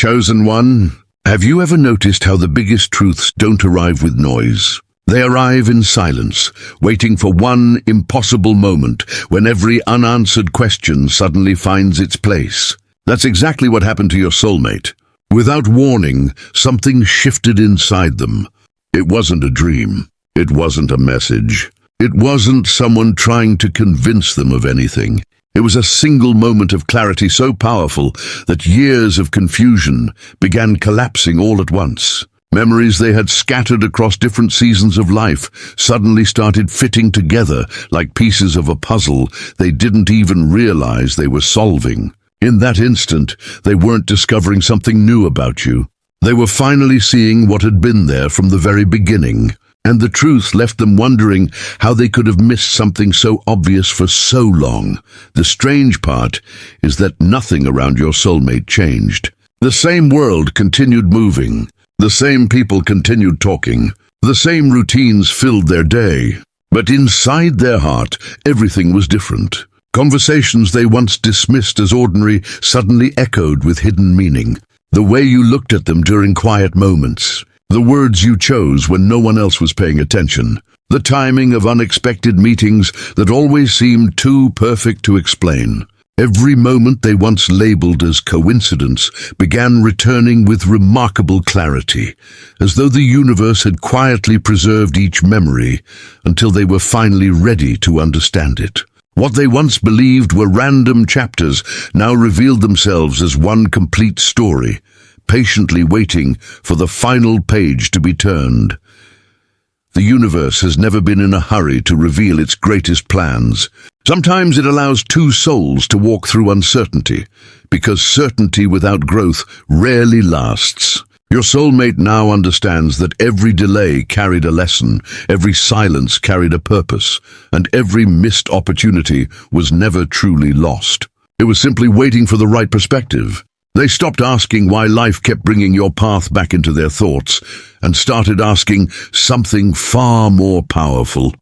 Chosen one, have you ever noticed how the biggest truths don't arrive with noise? They arrive in silence, waiting for one impossible moment when every unanswered question suddenly finds its place. That's exactly what happened to your soulmate. Without warning, something shifted inside them. It wasn't a dream. It wasn't a message. It wasn't someone trying to convince them of anything. It was a single moment of clarity so powerful that years of confusion began collapsing all at once. Memories they had scattered across different seasons of life suddenly started fitting together like pieces of a puzzle they didn't even realize they were solving. In that instant, they weren't discovering something new about you. They were finally seeing what had been there from the very beginning. And the truth left them wondering how they could have missed something so obvious for so long. The strange part is that nothing around your soulmate changed. The same world continued moving. The same people continued talking. The same routines filled their day. But inside their heart, everything was different. Conversations they once dismissed as ordinary suddenly echoed with hidden meaning. The way you looked at them during quiet moments. The words you chose when no one else was paying attention. The timing of unexpected meetings that always seemed too perfect to explain. Every moment they once labeled as coincidence began returning with remarkable clarity, as though the universe had quietly preserved each memory until they were finally ready to understand it. What they once believed were random chapters now revealed themselves as one complete story, patiently waiting for the final page to be turned. The universe has never been in a hurry to reveal its greatest plans. Sometimes it allows two souls to walk through uncertainty, because certainty without growth rarely lasts. Your soulmate now understands that every delay carried a lesson, every silence carried a purpose, and every missed opportunity was never truly lost. It was simply waiting for the right perspective. They stopped asking why life kept bringing your path back into their thoughts and started asking something far more powerful.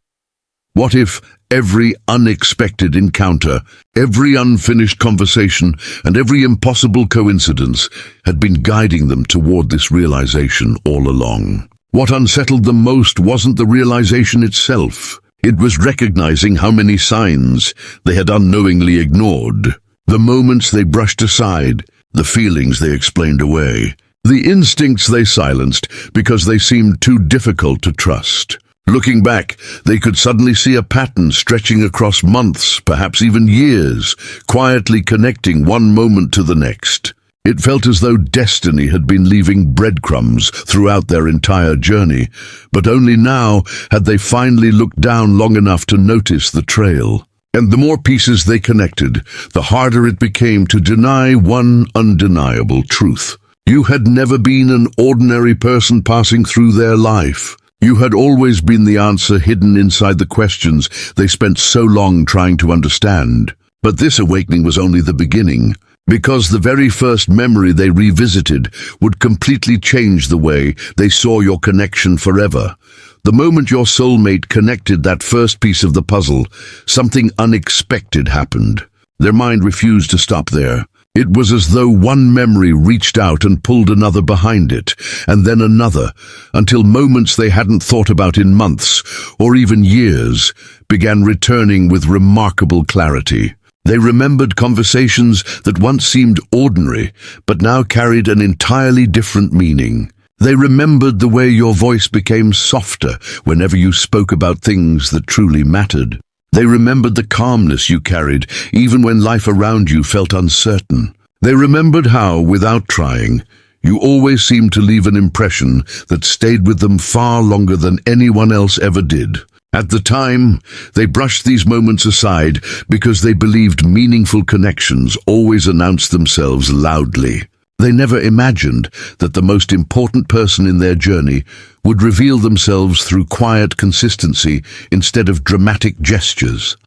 What if every unexpected encounter, every unfinished conversation, and every impossible coincidence had been guiding them toward this realization all along? What unsettled them most wasn't the realization itself. It was recognizing how many signs they had unknowingly ignored. The moments they brushed aside, the feelings they explained away, the instincts they silenced because they seemed too difficult to trust. Looking back, they could suddenly see a pattern stretching across months, perhaps even years, quietly connecting one moment to the next. It felt as though destiny had been leaving breadcrumbs throughout their entire journey, but only now had they finally looked down long enough to notice the trail. And the more pieces they connected, the harder it became to deny one undeniable truth. You had never been an ordinary person passing through their life. You had always been the answer hidden inside the questions they spent so long trying to understand. But this awakening was only the beginning, because the very first memory they revisited would completely change the way they saw your connection forever. The moment your soulmate connected that first piece of the puzzle, something unexpected happened. Their mind refused to stop there. It was as though one memory reached out and pulled another behind it, and then another, until moments they hadn't thought about in months, or even years, began returning with remarkable clarity. They remembered conversations that once seemed ordinary, but now carried an entirely different meaning. They remembered the way your voice became softer whenever you spoke about things that truly mattered. They remembered the calmness you carried, even when life around you felt uncertain. They remembered how, without trying, you always seemed to leave an impression that stayed with them far longer than anyone else ever did. At the time, they brushed these moments aside because they believed meaningful connections always announced themselves loudly. They never imagined that the most important person in their journey would reveal themselves through quiet consistency instead of dramatic gestures.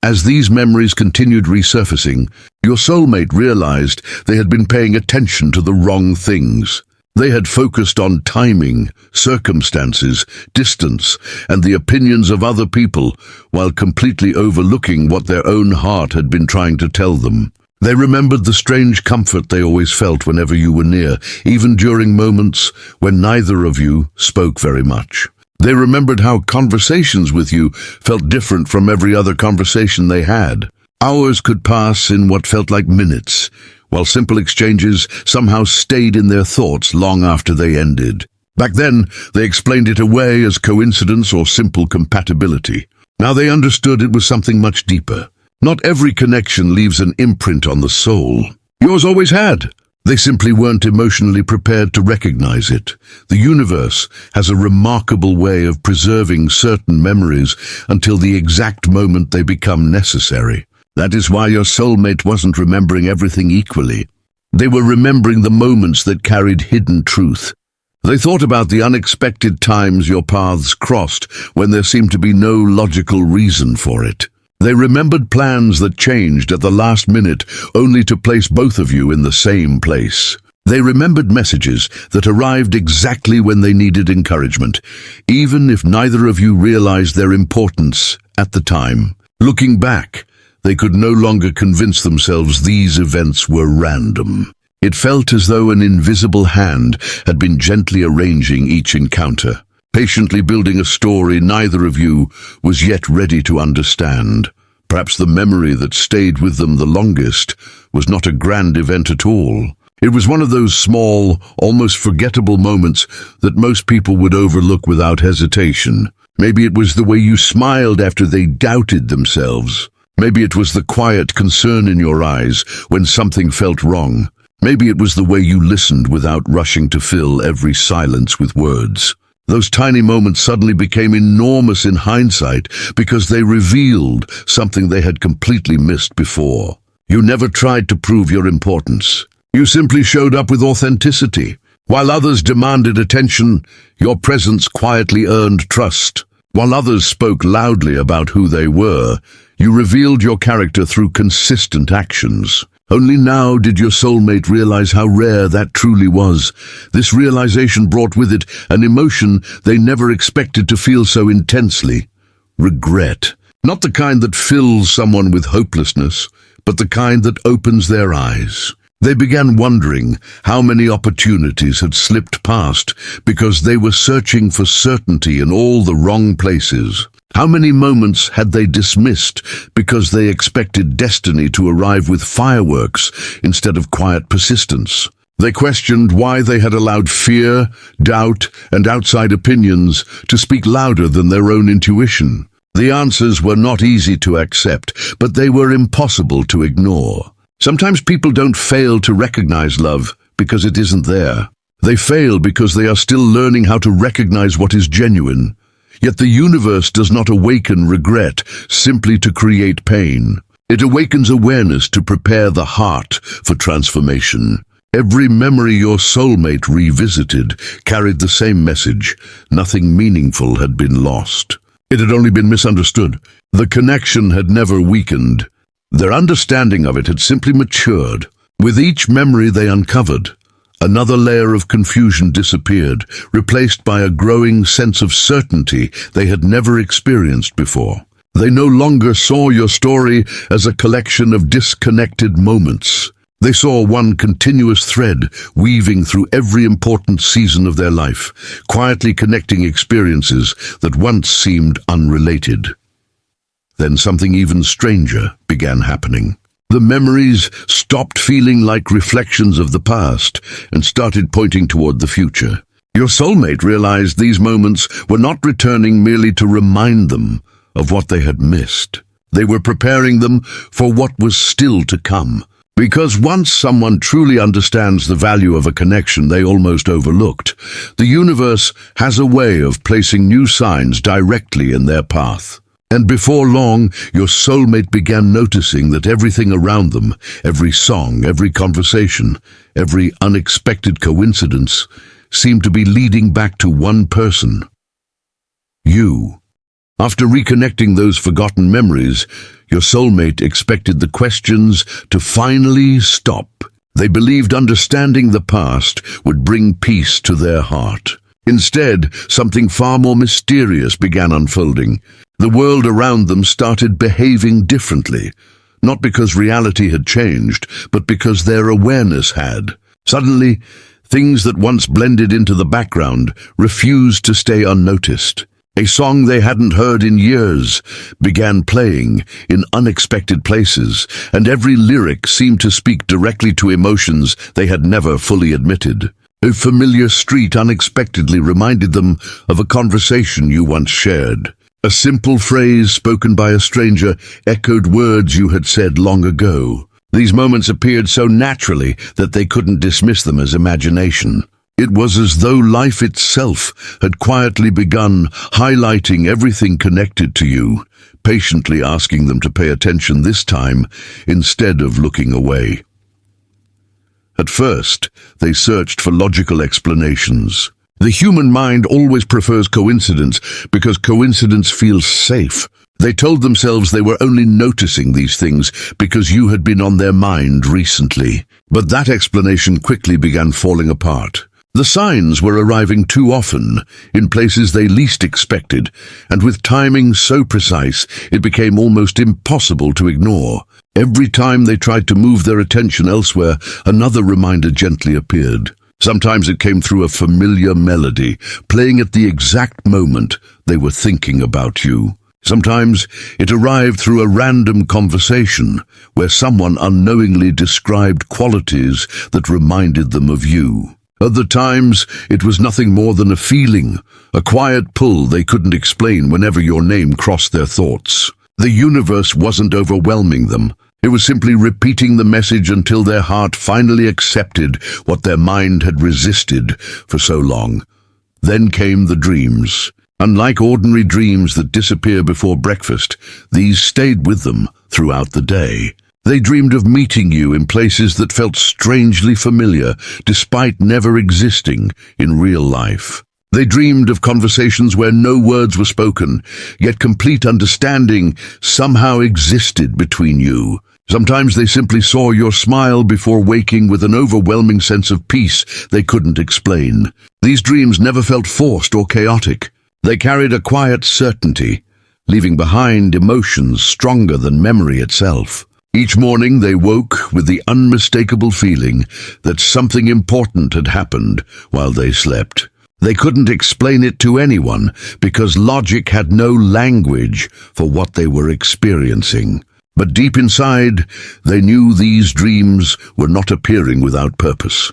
As these memories continued resurfacing, your soulmate realized they had been paying attention to the wrong things. They had focused on timing, circumstances, distance, and the opinions of other people, while completely overlooking what their own heart had been trying to tell them. They remembered the strange comfort they always felt whenever you were near, even during moments when neither of you spoke very much. They remembered how conversations with you felt different from every other conversation they had. Hours could pass in what felt like minutes, while simple exchanges somehow stayed in their thoughts long after they ended. Back then, they explained it away as coincidence or simple compatibility. Now they understood it was something much deeper. Not every connection leaves an imprint on the soul. Yours always had. They simply weren't emotionally prepared to recognize it. The universe has a remarkable way of preserving certain memories until the exact moment they become necessary. That is why your soulmate wasn't remembering everything equally. They were remembering the moments that carried hidden truth. They thought about the unexpected times your paths crossed when there seemed to be no logical reason for it. They remembered plans that changed at the last minute only to place both of you in the same place. They remembered messages that arrived exactly when they needed encouragement, even if neither of you realized their importance at the time. Looking back, they could no longer convince themselves these events were random. It felt as though an invisible hand had been gently arranging each encounter, patiently building a story neither of you was yet ready to understand. Perhaps the memory that stayed with them the longest was not a grand event at all. It was one of those small, almost forgettable moments that most people would overlook without hesitation. Maybe it was the way you smiled after they doubted themselves. Maybe it was the quiet concern in your eyes when something felt wrong. Maybe it was the way you listened without rushing to fill every silence with words. Those tiny moments suddenly became enormous in hindsight because they revealed something they had completely missed before. You never tried to prove your importance. You simply showed up with authenticity. While others demanded attention, your presence quietly earned trust. While others spoke loudly about who they were, you revealed your character through consistent actions. Only now did your soulmate realize how rare that truly was. This realization brought with it an emotion they never expected to feel so intensely. Regret. Not the kind that fills someone with hopelessness, but the kind that opens their eyes. They began wondering how many opportunities had slipped past because they were searching for certainty in all the wrong places. How many moments had they dismissed because they expected destiny to arrive with fireworks instead of quiet persistence? They questioned why they had allowed fear, doubt, and outside opinions to speak louder than their own intuition. The answers were not easy to accept, but they were impossible to ignore. Sometimes people don't fail to recognize love because it isn't there. They fail because they are still learning how to recognize what is genuine. Yet the universe does not awaken regret simply to create pain. It awakens awareness to prepare the heart for transformation. Every memory your soulmate revisited carried the same message. Nothing meaningful had been lost. It had only been misunderstood. The connection had never weakened. Their understanding of it had simply matured. With each memory they uncovered, another layer of confusion disappeared, replaced by a growing sense of certainty they had never experienced before. They no longer saw your story as a collection of disconnected moments. They saw one continuous thread weaving through every important season of their life, quietly connecting experiences that once seemed unrelated. Then something even stranger began happening. The memories stopped feeling like reflections of the past and started pointing toward the future. Your soulmate realized these moments were not returning merely to remind them of what they had missed. They were preparing them for what was still to come. Because once someone truly understands the value of a connection they almost overlooked, the universe has a way of placing new signs directly in their path. And before long, your soulmate began noticing that everything around them, every song, every conversation, every unexpected coincidence, seemed to be leading back to one person. You. After reconnecting those forgotten memories, your soulmate expected the questions to finally stop. They believed understanding the past would bring peace to their heart. Instead, something far more mysterious began unfolding. The world around them started behaving differently. not because reality had changed, but because their awareness had. Suddenly, things that once blended into the background refused to stay unnoticed. A song they hadn't heard in years began playing in unexpected places, and every lyric seemed to speak directly to emotions they had never fully admitted. A familiar street unexpectedly reminded them of a conversation you once shared. A simple phrase spoken by a stranger echoed words you had said long ago. These moments appeared so naturally that they couldn't dismiss them as imagination. It was as though life itself had quietly begun highlighting everything connected to you, patiently asking them to pay attention this time instead of looking away. At first, they searched for logical explanations. The human mind always prefers coincidence because coincidence feels safe. They told themselves they were only noticing these things because you had been on their mind recently. But that explanation quickly began falling apart. The signs were arriving too often, in places they least expected, and with timing so precise it became almost impossible to ignore. Every time they tried to move their attention elsewhere, another reminder gently appeared. Sometimes it came through a familiar melody, playing at the exact moment they were thinking about you. Sometimes it arrived through a random conversation, where someone unknowingly described qualities that reminded them of you. Other times, it was nothing more than a feeling, a quiet pull they couldn't explain whenever your name crossed their thoughts. The universe wasn't overwhelming them. It was simply repeating the message until their heart finally accepted what their mind had resisted for so long. Then came the dreams. Unlike ordinary dreams that disappear before breakfast, these stayed with them throughout the day. They dreamed of meeting you in places that felt strangely familiar, despite never existing in real life. They dreamed of conversations where no words were spoken, yet complete understanding somehow existed between you. Sometimes they simply saw your smile before waking with an overwhelming sense of peace they couldn't explain. These dreams never felt forced or chaotic. They carried a quiet certainty, leaving behind emotions stronger than memory itself. Each morning they woke with the unmistakable feeling that something important had happened while they slept. They couldn't explain it to anyone because logic had no language for what they were experiencing. But deep inside, they knew these dreams were not appearing without purpose.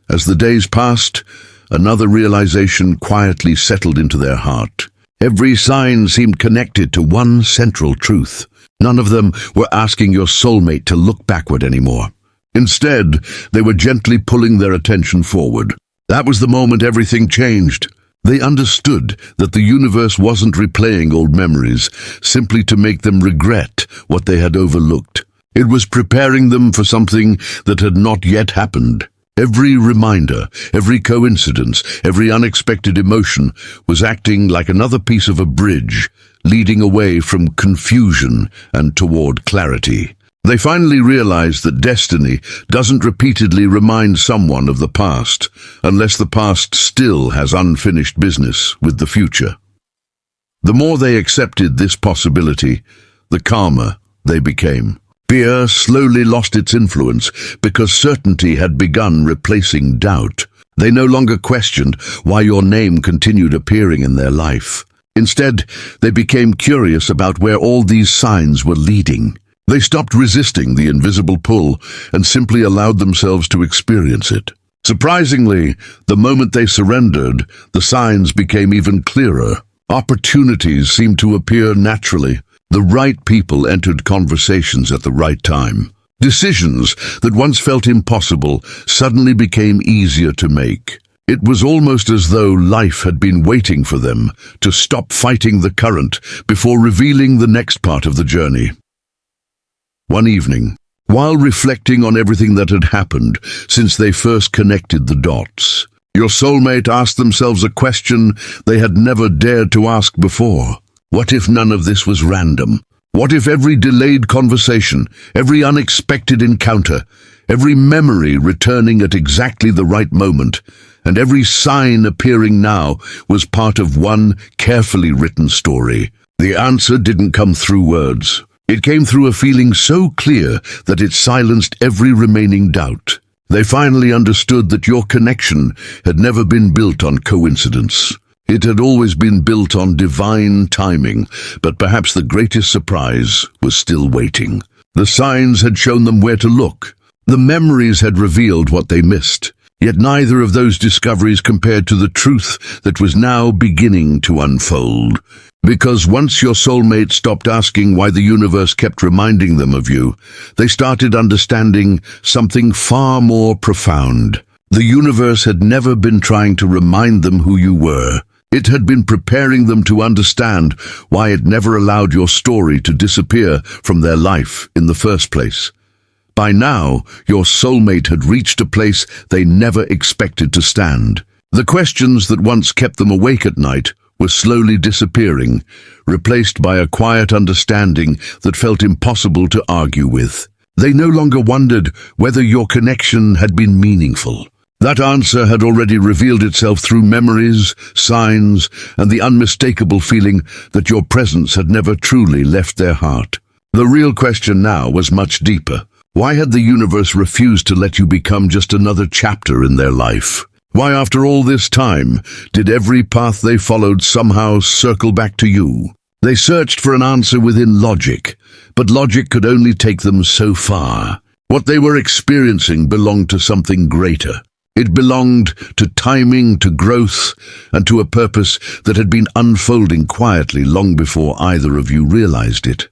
As the days passed, another realization quietly settled into their heart. Every sign seemed connected to one central truth. None of them were asking your soulmate to look backward anymore. Instead, they were gently pulling their attention forward. That was the moment everything changed. They understood that the universe wasn't replaying old memories simply to make them regret what they had overlooked. It was preparing them for something that had not yet happened. Every reminder, every coincidence, every unexpected emotion was acting like another piece of a bridge, leading away from confusion and toward clarity. They finally realized that destiny doesn't repeatedly remind someone of the past, unless the past still has unfinished business with the future. The more they accepted this possibility, the calmer they became. Fear slowly lost its influence because certainty had begun replacing doubt. They no longer questioned why your name continued appearing in their life. Instead, they became curious about where all these signs were leading. They stopped resisting the invisible pull and simply allowed themselves to experience it. Surprisingly, the moment they surrendered, the signs became even clearer. Opportunities seemed to appear naturally. The right people entered conversations at the right time. Decisions that once felt impossible suddenly became easier to make. It was almost as though life had been waiting for them to stop fighting the current before revealing the next part of the journey. One evening, while reflecting on everything that had happened since they first connected the dots, your soulmate asked themselves a question they had never dared to ask before. What if none of this was random? What if every delayed conversation, every unexpected encounter, every memory returning at exactly the right moment, and every sign appearing now was part of one carefully written story? The answer didn't come through words. It came through a feeling so clear that it silenced every remaining doubt. They finally understood that your connection had never been built on coincidence. It had always been built on divine timing, but perhaps the greatest surprise was still waiting. The signs had shown them where to look. The memories had revealed what they missed. Yet neither of those discoveries compared to the truth that was now beginning to unfold. Because once your soulmate stopped asking why the universe kept reminding them of you, they started understanding something far more profound. The universe had never been trying to remind them who you were. It had been preparing them to understand why it never allowed your story to disappear from their life in the first place. By now, your soulmate had reached a place they never expected to stand. The questions that once kept them awake at night were slowly disappearing, replaced by a quiet understanding that felt impossible to argue with. They no longer wondered whether your connection had been meaningful. That answer had already revealed itself through memories, signs, and the unmistakable feeling that your presence had never truly left their heart. The real question now was much deeper. Why had the universe refused to let you become just another chapter in their life? Why, after all this time, did every path they followed somehow circle back to you? They searched for an answer within logic, but logic could only take them so far. What they were experiencing belonged to something greater. It belonged to timing, to growth, and to a purpose that had been unfolding quietly long before either of you realized it.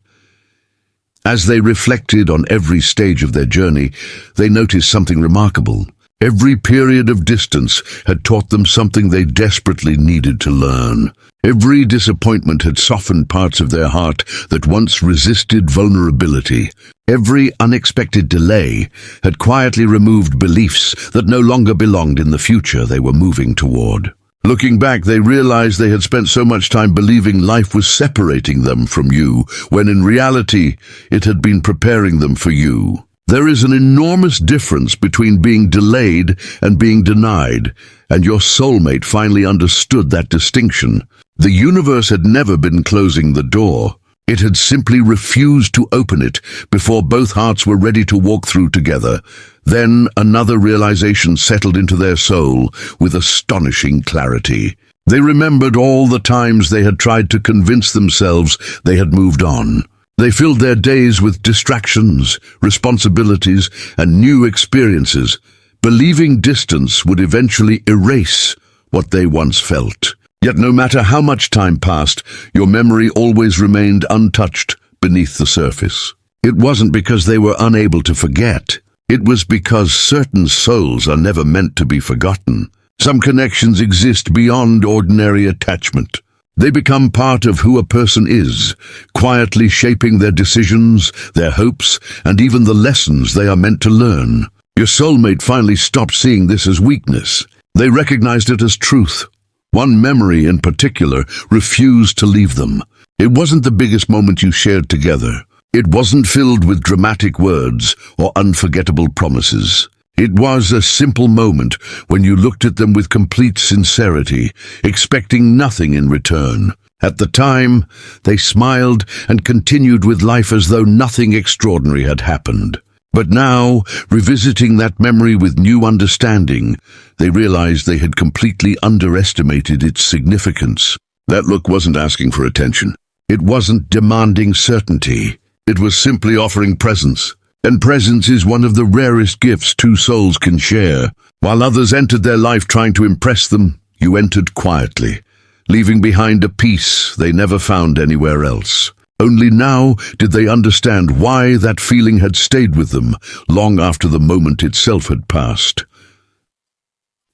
As they reflected on every stage of their journey, they noticed something remarkable. Every period of distance had taught them something they desperately needed to learn. Every disappointment had softened parts of their heart that once resisted vulnerability. Every unexpected delay had quietly removed beliefs that no longer belonged in the future they were moving toward. Looking back, they realized they had spent so much time believing life was separating them from you, when in reality, it had been preparing them for you. There is an enormous difference between being delayed and being denied, and your soulmate finally understood that distinction. The universe had never been closing the door. It had simply refused to open it before both hearts were ready to walk through together. Then another realization settled into their soul with astonishing clarity. They remembered all the times they had tried to convince themselves they had moved on. They filled their days with distractions, responsibilities, and new experiences, believing distance would eventually erase what they once felt. Yet no matter how much time passed, your memory always remained untouched beneath the surface. It wasn't because they were unable to forget. It was because certain souls are never meant to be forgotten. Some connections exist beyond ordinary attachment. They become part of who a person is, quietly shaping their decisions, their hopes, and even the lessons they are meant to learn. Your soulmate finally stopped seeing this as weakness. They recognized it as truth. One memory in particular refused to leave them. It wasn't the biggest moment you shared together. It wasn't filled with dramatic words or unforgettable promises. It was a simple moment when you looked at them with complete sincerity, expecting nothing in return. At the time, they smiled and continued with life as though nothing extraordinary had happened. But now, revisiting that memory with new understanding, they realized they had completely underestimated its significance. That look wasn't asking for attention. It wasn't demanding certainty. It was simply offering presence. And presence is one of the rarest gifts two souls can share. While others entered their life trying to impress them, you entered quietly, leaving behind a peace they never found anywhere else. Only now did they understand why that feeling had stayed with them long after the moment itself had passed.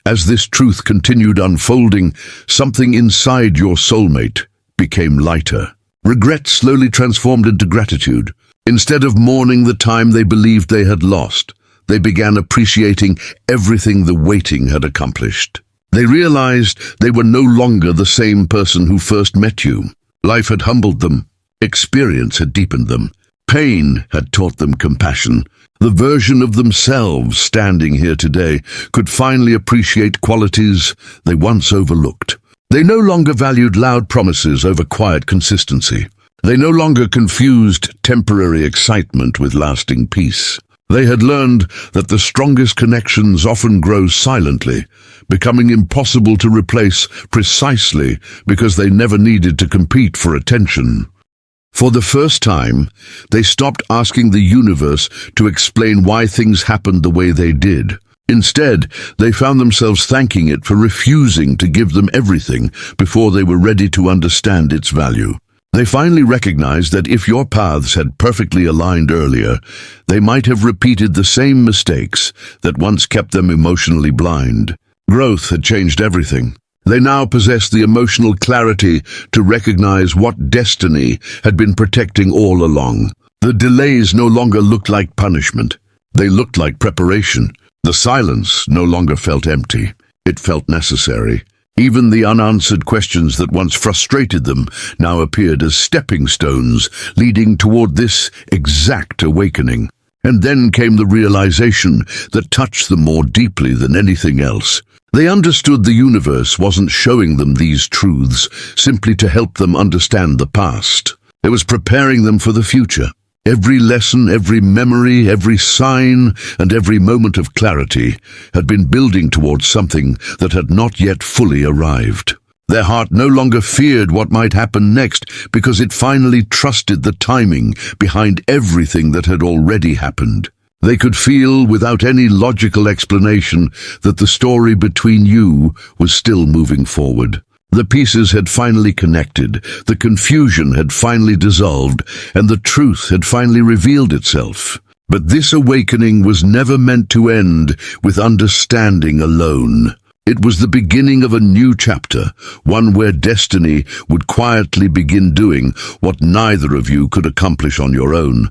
As this truth continued unfolding, something inside your soulmate became lighter. Regret slowly transformed into gratitude. Instead of mourning the time they believed they had lost, they began appreciating everything the waiting had accomplished. They realized they were no longer the same person who first met you. Life had humbled them. Experience had deepened them. Pain had taught them compassion. The version of themselves standing here today could finally appreciate qualities they once overlooked. They no longer valued loud promises over quiet consistency. They no longer confused temporary excitement with lasting peace. They had learned that the strongest connections often grow silently, becoming impossible to replace precisely because they never needed to compete for attention. For the first time, they stopped asking the universe to explain why things happened the way they did. Instead, they found themselves thanking it for refusing to give them everything before they were ready to understand its value. They finally recognized that if your paths had perfectly aligned earlier, they might have repeated the same mistakes that once kept them emotionally blind. Growth had changed everything. They now possessed the emotional clarity to recognize what destiny had been protecting all along. The delays no longer looked like punishment. They looked like preparation. The silence no longer felt empty. It felt necessary. Even the unanswered questions that once frustrated them now appeared as stepping stones leading toward this exact awakening. And then came the realization that touched them more deeply than anything else. They understood the universe wasn't showing them these truths simply to help them understand the past. It was preparing them for the future. Every lesson, every memory, every sign, and every moment of clarity had been building towards something that had not yet fully arrived. Their heart no longer feared what might happen next because it finally trusted the timing behind everything that had already happened. They could feel, without any logical explanation, that the story between you was still moving forward. The pieces had finally connected, the confusion had finally dissolved, and the truth had finally revealed itself. But this awakening was never meant to end with understanding alone. It was the beginning of a new chapter, one where destiny would quietly begin doing what neither of you could accomplish on your own,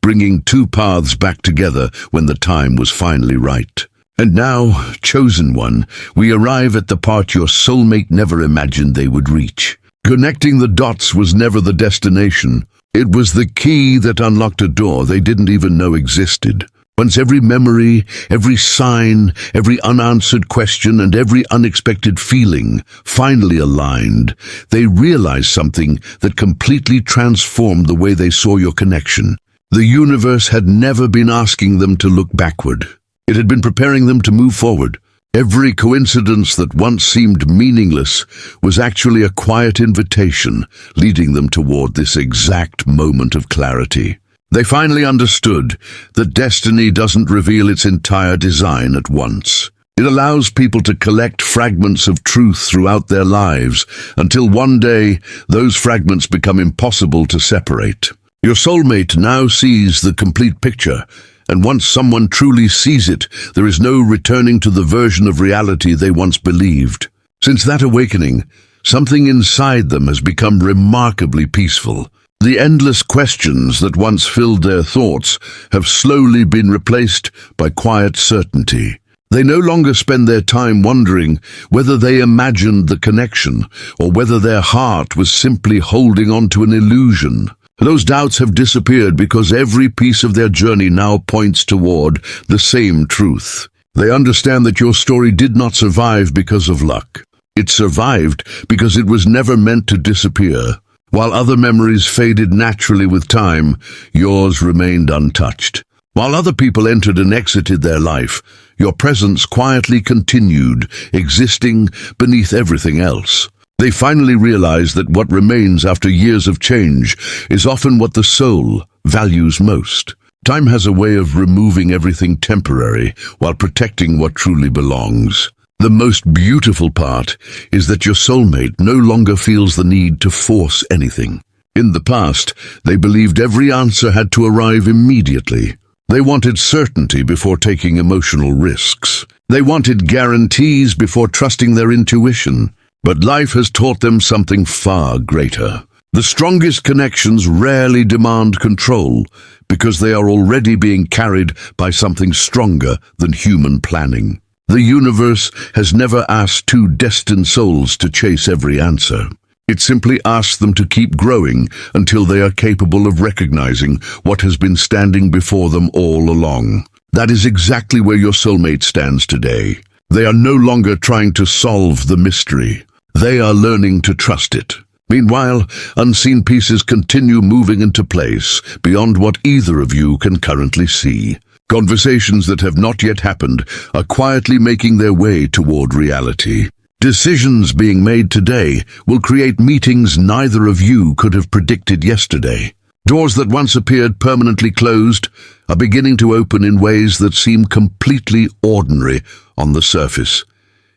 bringing two paths back together when the time was finally right. And now, chosen one, we arrive at the part your soulmate never imagined they would reach. Connecting the dots was never the destination. It was the key that unlocked a door they didn't even know existed. Once every memory, every sign, every unanswered question, and every unexpected feeling finally aligned, they realized something that completely transformed the way they saw your connection. The universe had never been asking them to look backward. It had been preparing them to move forward. Every coincidence that once seemed meaningless was actually a quiet invitation, leading them toward this exact moment of clarity. They finally understood that destiny doesn't reveal its entire design at once. It allows people to collect fragments of truth throughout their lives until one day those fragments become impossible to separate. Your soulmate now sees the complete picture, and once someone truly sees it, there is no returning to the version of reality they once believed. Since that awakening, something inside them has become remarkably peaceful. The endless questions that once filled their thoughts have slowly been replaced by quiet certainty. They no longer spend their time wondering whether they imagined the connection or whether their heart was simply holding on to an illusion. Those doubts have disappeared because every piece of their journey now points toward the same truth. They understand that your story did not survive because of luck. It survived because it was never meant to disappear. While other memories faded naturally with time, yours remained untouched. While other people entered and exited their life, your presence quietly continued, existing beneath everything else. They finally realized that what remains after years of change is often what the soul values most. Time has a way of removing everything temporary while protecting what truly belongs. The most beautiful part is that your soulmate no longer feels the need to force anything. In the past, they believed every answer had to arrive immediately. They wanted certainty before taking emotional risks. They wanted guarantees before trusting their intuition. But life has taught them something far greater. The strongest connections rarely demand control because they are already being carried by something stronger than human planning. The universe has never asked two destined souls to chase every answer. It simply asks them to keep growing until they are capable of recognizing what has been standing before them all along. That is exactly where your soulmate stands today. They are no longer trying to solve the mystery. They are learning to trust it. Meanwhile, unseen pieces continue moving into place beyond what either of you can currently see. Conversations that have not yet happened are quietly making their way toward reality. Decisions being made today will create meetings neither of you could have predicted yesterday. Doors that once appeared permanently closed are beginning to open in ways that seem completely ordinary on the surface,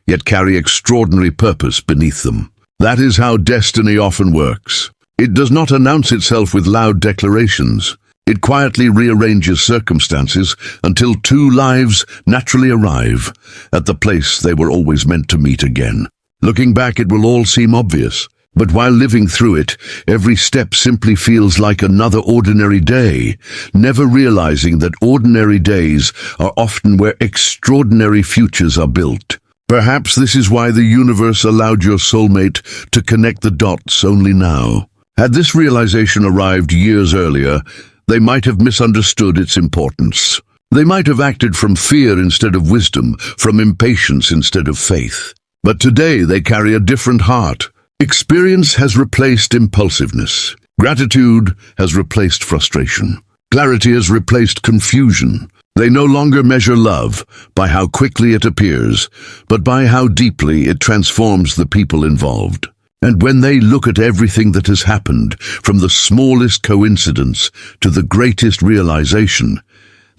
yet carry extraordinary purpose beneath them. That is how destiny often works. It does not announce itself with loud declarations. It quietly rearranges circumstances until two lives naturally arrive at the place they were always meant to meet again. Looking back, it will all seem obvious. But while living through it, every step simply feels like another ordinary day, never realizing that ordinary days are often where extraordinary futures are built. Perhaps this is why the universe allowed your soulmate to connect the dots only now. Had this realization arrived years earlier, they might have misunderstood its importance. They might have acted from fear instead of wisdom, from impatience instead of faith. But today they carry a different heart. Experience has replaced impulsiveness. Gratitude has replaced frustration. Clarity has replaced confusion. They no longer measure love by how quickly it appears, but by how deeply it transforms the people involved. And when they look at everything that has happened, from the smallest coincidence to the greatest realization,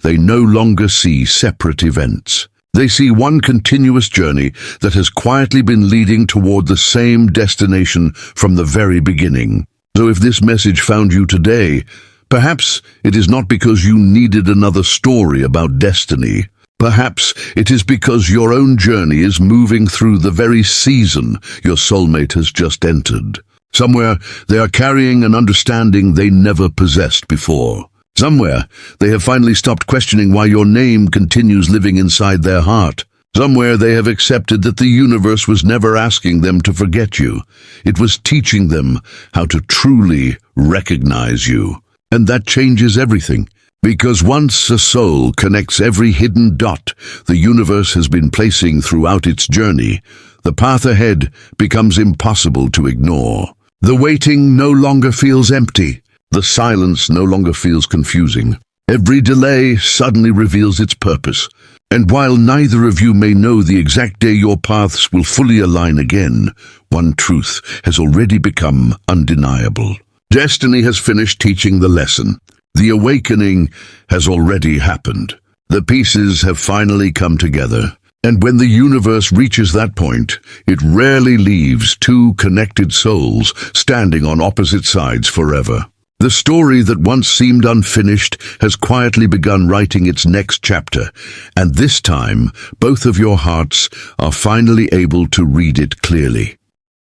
they no longer see separate events. They see one continuous journey that has quietly been leading toward the same destination from the very beginning. So if this message found you today, perhaps it is not because you needed another story about destiny. Perhaps it is because your own journey is moving through the very season your soulmate has just entered. Somewhere they are carrying an understanding they never possessed before. Somewhere, they have finally stopped questioning why your name continues living inside their heart. Somewhere, they have accepted that the universe was never asking them to forget you. It was teaching them how to truly recognize you. And that changes everything. Because once a soul connects every hidden dot the universe has been placing throughout its journey, the path ahead becomes impossible to ignore. The waiting no longer feels empty. The silence no longer feels confusing. Every delay suddenly reveals its purpose. And while neither of you may know the exact day your paths will fully align again, one truth has already become undeniable. Destiny has finished teaching the lesson. The awakening has already happened. The pieces have finally come together. And when the universe reaches that point, it rarely leaves two connected souls standing on opposite sides forever. The story that once seemed unfinished has quietly begun writing its next chapter, and this time, both of your hearts are finally able to read it clearly.